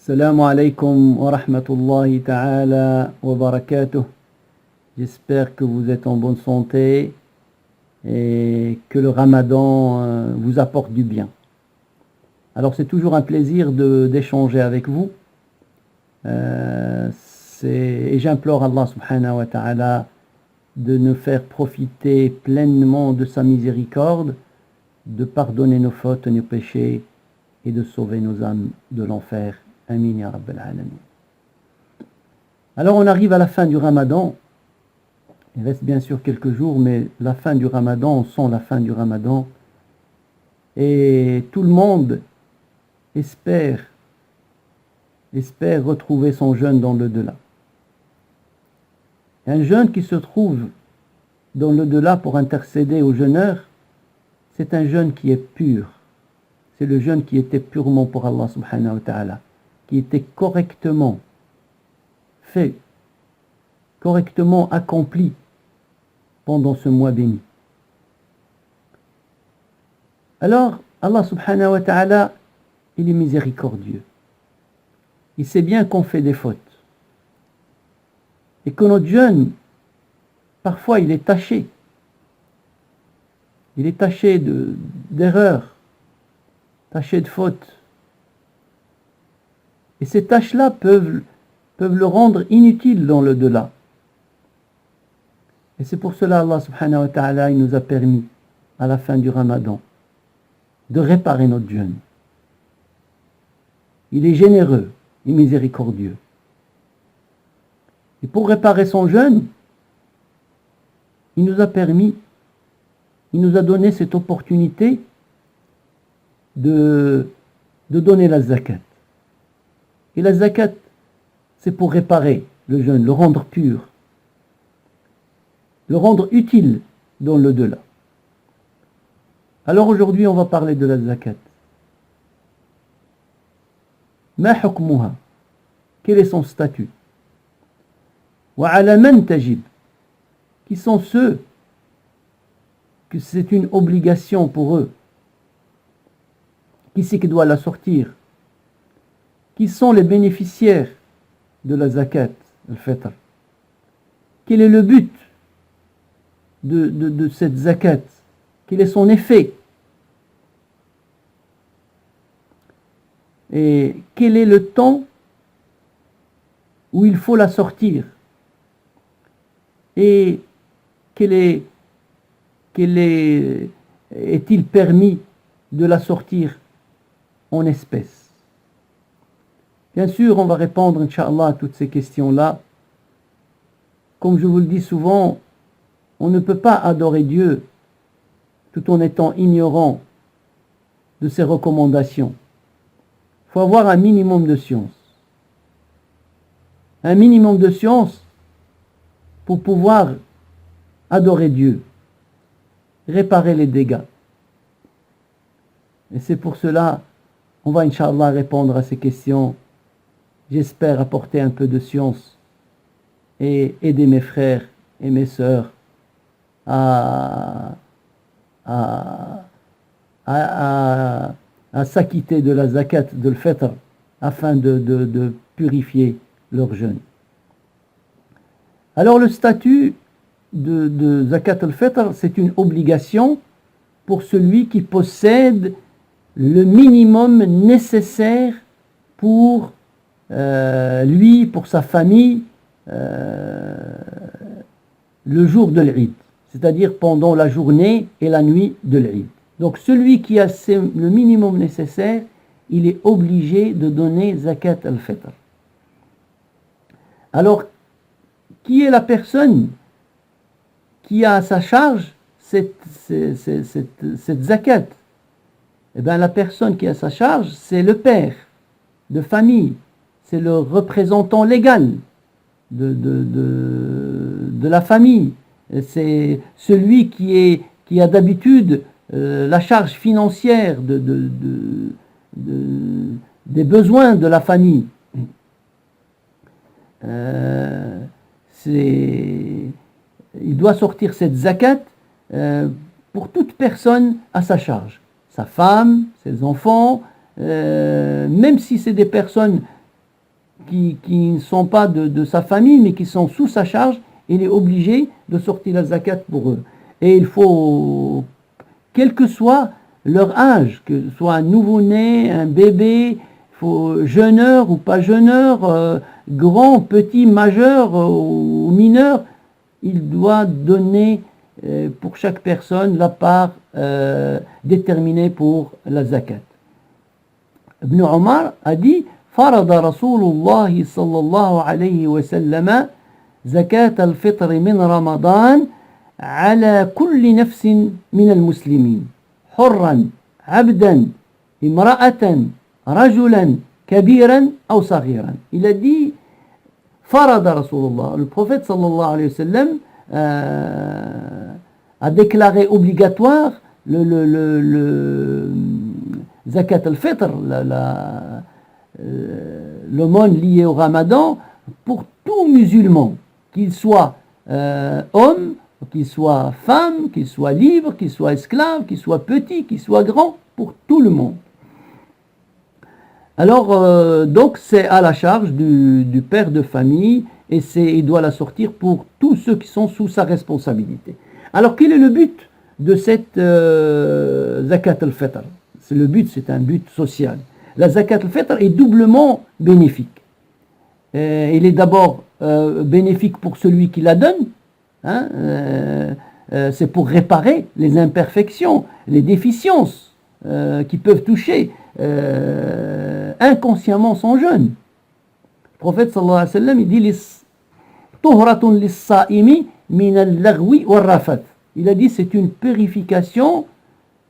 Assalamu alaikum wa rahmatullahi ta'ala wa barakatuh. J'espère que vous êtes en bonne santé et que le ramadan vous apporte du bien. Alors c'est toujours un plaisir d'échanger avec vous. Et j'implore Allah subhanahu wa ta'ala de nous faire profiter pleinement de sa miséricorde, de pardonner nos fautes, nos péchés et de sauver nos âmes de l'enfer. Amin ya Rabbal Alamin. Alors on arrive à la fin du ramadan. Il reste bien sûr quelques jours, mais la fin du ramadan, on sent la fin du ramadan. Et tout le monde espère retrouver son jeûne dans l'au-delà. Un jeûne qui se trouve dans l'au-delà pour intercéder au jeûneur, c'est un jeûne qui est pur. C'est le jeûne qui était purement pour Allah subhanahu wa ta'ala, qui était correctement fait, correctement accompli pendant ce mois béni. Alors, Allah subhanahu wa ta'ala, il est miséricordieux. Il sait bien qu'on fait des fautes. Et que notre jeûne, parfois, il est taché. Il est taché d'erreurs, taché de fautes. Et ces tâches-là peuvent le rendre inutile dans l'au-delà. Et c'est pour cela Allah subhanahu wa ta'ala, il nous a permis, à la fin du ramadan, de réparer notre jeûne. Il est généreux et miséricordieux. Et pour réparer son jeûne, il nous a donné cette opportunité de donner la zakat. Et la zakat, c'est pour réparer le jeûne, le rendre pur, le rendre utile dans l'au-delà. Alors aujourd'hui, on va parler de la zakat. Ma hukmuha? Quel est son statut? Wa ala man tajib? Qui sont ceux que c'est une obligation pour eux? Qui c'est qui doit la sortir? Qui sont les bénéficiaires de la zakat, al-fitr? Quel est le but de cette zakat? Quel est son effet? Et quel est le temps où il faut la sortir? Et est-il permis de la sortir en espèces? Bien sûr, on va répondre, Inch'Allah, à toutes ces questions-là. Comme je vous le dis souvent, on ne peut pas adorer Dieu tout en étant ignorant de ses recommandations. Il faut avoir un minimum de science. Un minimum de science pour pouvoir adorer Dieu, réparer les dégâts. Et c'est pour cela, on va, Inch'Allah, répondre à ces questions. J'espère apporter un peu de science et aider mes frères et mes sœurs à s'acquitter de la zakat, de l'fitr, afin de purifier leur jeûne. Alors le statut de zakat al-fitr, c'est une obligation pour celui qui possède le minimum nécessaire pour lui, pour sa famille, le jour de l'Eid, c'est-à-dire pendant la journée et la nuit de l'Eid. Donc celui qui a le minimum nécessaire, il est obligé de donner zakat al-fitr. Alors, qui est la personne qui a à sa charge cette zakat? Eh bien, la personne qui a à sa charge, c'est le père de famille. C'est le représentant légal de la famille. C'est celui qui a d'habitude la charge financière des besoins de la famille. Il doit sortir cette zakat pour toute personne à sa charge. Sa femme, ses enfants, même si c'est des personnes qui ne sont pas de sa famille, mais qui sont sous sa charge, il est obligé de sortir la zakat pour eux. Et il faut, quel que soit leur âge, que ce soit un nouveau-né, un bébé, faut jeuneur ou pas jeuneur, grand, petit, majeur ou mineur, il doit donner pour chaque personne la part déterminée pour la zakat. Ibn Omar a dit فرض رسول الله صلى الله عليه وسلم زكاة الفطر من رمضان على كل نفس من المسلمين حرا عبدا امرأة رجلا كبيرا أو صغيرا. Il a dit فرض رسول الله, le prophète صلى الله عليه وسلم a déclaré obligatoire le zakat al-fitr, l'aumône liée au ramadan pour tout musulman, qu'il soit homme, qu'il soit femme, qu'il soit libre, qu'il soit esclave, qu'il soit petit, qu'il soit grand, pour tout le monde. Alors, donc c'est à la charge du père de famille et il doit la sortir pour tous ceux qui sont sous sa responsabilité. Alors, quel est le but de cette zakat al-fitr? Le but, c'est un but social. La zakat al-fitr est doublement bénéfique. Il est d'abord bénéfique pour celui qui la donne, hein, c'est pour réparer les imperfections, les déficiences qui peuvent toucher inconsciemment son jeûne. Le prophète sallallahu alayhi wa sallam, il dit Tuhratun lis-sa'imi min al-laghwi wal-rafath. Il a dit c'est une purification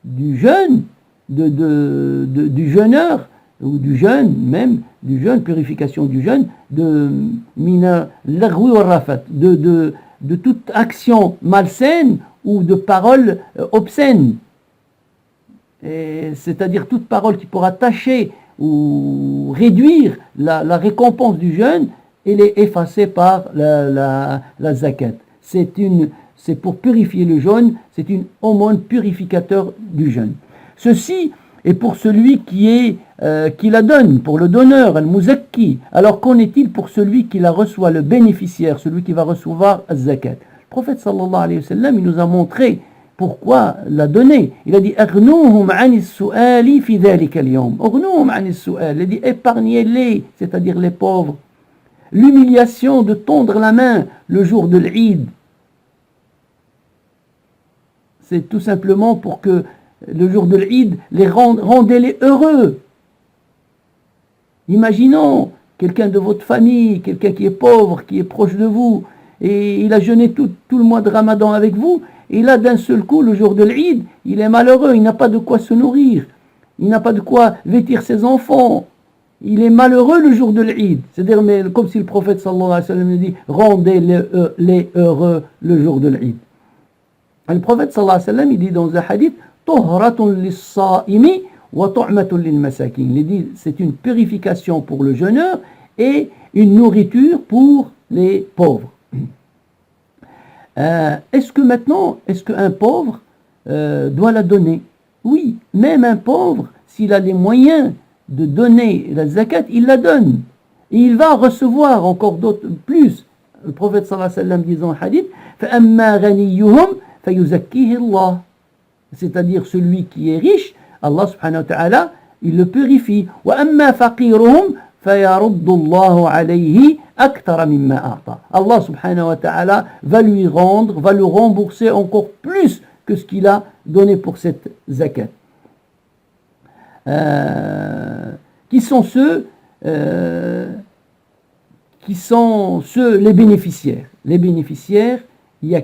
du jeûne, du jeûneur, ou du jeûne même, du jeûne, purification du jeûne, de mina al-laghwi wal-rafath, de toute action malsaine ou de paroles obscènes. C'est-à-dire toute parole qui pourra tâcher ou réduire la récompense du jeûne, elle est effacée par la zakat. C'est pour purifier le jeûne, c'est une aumône purificateur du jeûne. Ceci est pour celui qui la donne, pour le donneur, al-muzakki. Alors qu'en est-il pour celui qui la reçoit, le bénéficiaire, celui qui va recevoir la zakat? Le prophète sallallahu alayhi wa sallam, il nous a montré pourquoi la donner. Il a dit Aghnouhum anis su'ali fi dhalika al-yawm. Aghnouhum anis su'al. Il a dit épargnez-les, c'est-à-dire les pauvres. L'humiliation de tondre la main le jour de l'Eid. C'est tout simplement pour que le jour de l'Eid, rendez-les heureux. Imaginons quelqu'un de votre famille, quelqu'un qui est pauvre, qui est proche de vous, et il a jeûné tout le mois de Ramadan avec vous, et là d'un seul coup, le jour de l'Eid, il est malheureux, il n'a pas de quoi se nourrir, il n'a pas de quoi vêtir ses enfants, il est malheureux le jour de l'Eid. C'est-à-dire, mais comme si le prophète sallallahu alayhi wa sallam dit, rendez-les heureux le jour de l'Eid. Le prophète sallallahu alayhi wa sallam, il dit dans un hadith, Tuhratun lis-sa'imi wa tu'matun lil-masakin. Il dit, c'est une purification pour le jeûneur et une nourriture pour les pauvres. Est-ce qu'un pauvre doit la donner? Oui, même un pauvre, s'il a les moyens de donner la zakat, il la donne. Et il va recevoir encore d'autres, plus. Le prophète sallallahu alayhi wa sallam dit dans le hadith, فَأَمَّا غَنِيُّهُمْ فَيُزَكِّيهِ اللَّهُ. C'est-à-dire celui qui est riche, Allah subhanahu wa ta'ala, il le purifie. وَأَمَّا فَقِيرُهُمْ فَيَرُدُّ اللَّهُ عَلَيْهِ أَكْثَرَ مِمَّا أَعْطَى. Allah subhanahu wa ta'ala va le rembourser encore plus que ce qu'il a donné pour cette zakat. Qui sont les bénéficiaires? Les bénéficiaires, il n'y a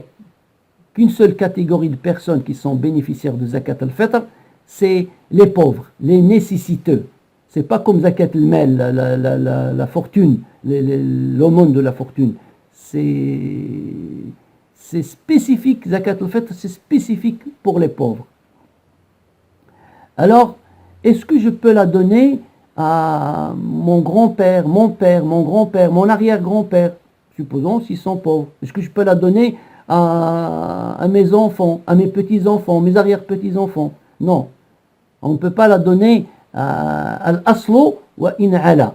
qu'une seule catégorie de personnes qui sont bénéficiaires de zakat al-fitr, c'est les pauvres, les nécessiteux. C'est pas comme zakat al-mal, la fortune, l'aumône de la fortune. C'est spécifique, zakat al-fitr, c'est spécifique pour les pauvres. Alors, est-ce que je peux la donner à mon grand-père, mon père, mon grand-père, mon arrière-grand-père, supposons s'ils sont pauvres? Est-ce que je peux la donner à mes enfants, à mes petits-enfants, mes arrière-petits-enfants? Non. On ne peut pas la donner à al-aslu wa in'ala.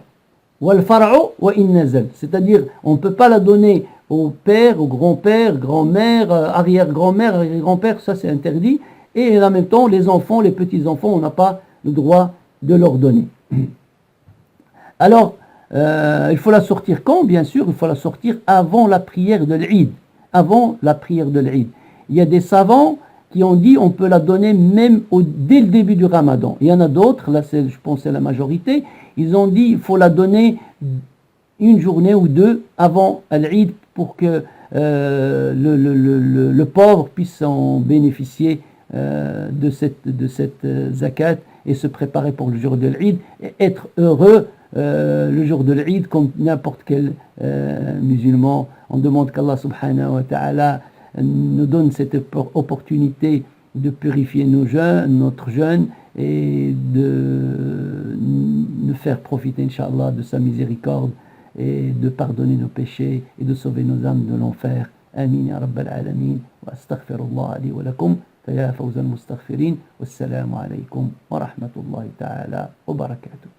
والفرع وإن نزل. C'est-à-dire, on ne peut pas la donner au père, au grand-père, grand-mère, arrière-grand-mère, arrière-grand-père, ça c'est interdit. Et en même temps, les enfants, les petits-enfants, on n'a pas le droit de leur donner. Alors, il faut la sortir quand? Bien sûr, il faut la sortir avant la prière de l'Eid. Avant la prière de l'Eid. Il y a des savants qui ont dit on peut la donner même dès le début du Ramadan. Il y en a d'autres, là je pense c'est la majorité, ils ont dit il faut la donner une journée ou deux avant l'Eid pour que le pauvre puisse en bénéficier de cette zakat et se préparer pour le jour de l'Eid et être heureux le jour de l'Eid comme n'importe quel musulman. On demande qu'Allah subhanahu wa ta'ala nous donne cette opportunité de purifier notre jeûne et de nous faire profiter, Inch'Allah, de sa miséricorde et de pardonner nos péchés et de sauver nos âmes de l'enfer. Amin ya Rabbal Alamin. Wa astaghfirullah li wa lakum. فيا فوز المستغفرين والسلام عليكم ورحمة الله تعالى وبركاته.